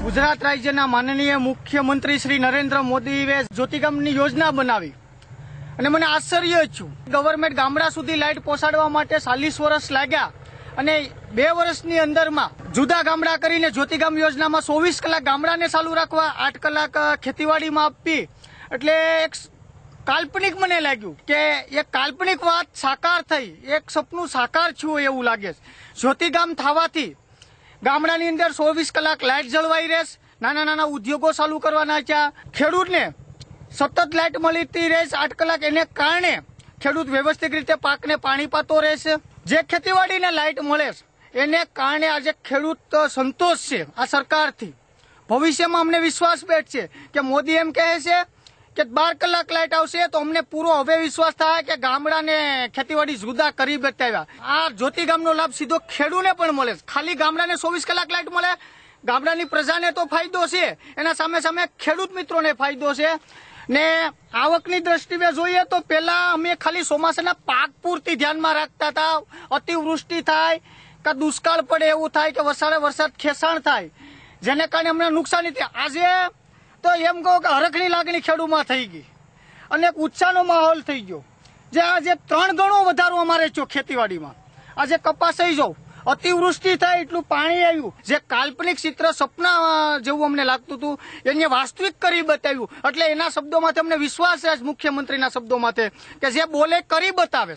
गुजरात राज्यना माननीय मुख्यमंत्री श्री नरेन्द्र मोदीए ज्योतिगामनी योजना बनावी અને મને આશ્ચર્ય છું ગવર્મેન્ટ ગામડા સુધી લાઇટ પહોંચાડવા માટે 40 વર્ષ લાગ્યા અને 2 વર્ષની અંદરમાં જુદા ગામડા કરીને જ્યોતિગામ યોજનામાં 24 કલાક ગામડાને ચાલુ રાખવા 8 કલાક ખેતીવાડીમાં આપવી એટલે એક કાલ્પનિક મને લાગ્યું કે એક કાલ્પનિક વાત સાકાર થઈ, એક સપનું સાકાર થયું એવું લાગે છે। જ્યોતિગામ થવાથી ગામડાની અંદર 24 કલાક લાઇટ જળવાઈ રહેશે, નાના નાના ઉદ્યોગો ચાલુ કરવાના છે, ખેડૂતને સતત લાઇટ મળતી રહેશે 8 કલાક, એને કારણે ખેડૂત વ્યવસ્થિત રીતે પાકને પાણી પાતો રહેશે। જે ખેતીવાડીને લાઇટ મળે એને કારણે આજે ખેડૂત સંતોષ છે આ સરકારથી। ભવિષ્યમાં અમને વિશ્વાસ બેઠશે કે મોદી એમ કહે છે કે 12 કલાક લાઇટ આવશે તો અમને પૂરો હવે વિશ્વાસ થાય કે ગામડાને ખેતીવાડી જુદા કરી બતાવ્યા। આ જ્યોતિગામનો લાભ સીધો ખેડૂતને પણ મળે, ખાલી ગામડાને 24 કલાક લાઇટ મળે, ગામડાની પ્રજાને તો ફાયદો છે, એના સામે સામે ખેડૂત મિત્રોને ફાયદો છે। ને આવકની દ્રષ્ટિએ જોઈએ તો પેલા અમે ખાલી ચોમાસાના પાક પૂરતી ધ્યાનમાં રાખતા હતા, અતિવૃષ્ટિ થાય કે દુષ્કાળ પડે એવું થાય કે વરસાદ ખેંચાણ થાય જેને કારણે અમને નુકસાની થાય। આજે તો એમ કહો કે હરખની લાગણી ખેડૂતમાં થઈ ગઈ અને એક ઉત્સાહનો માહોલ થઈ ગયો, જે આજે 3 ગણો વધારો અમારે થયો ખેતીવાડીમાં। આજે કપાસ થઈ જાવ, અતિવૃષ્ટિ થાય એટલું પાણી આવ્યું, જે કાલ્પનિક ચિત્ર સપના જેવું અમને લાગતું હતું એને વાસ્તવિક કરી બતાવ્યું। એટલે એના શબ્દોમાંથી અમને વિશ્વાસ છે મુખ્યમંત્રીના શબ્દોમાંથી કે જે બોલે કરી બતાવે।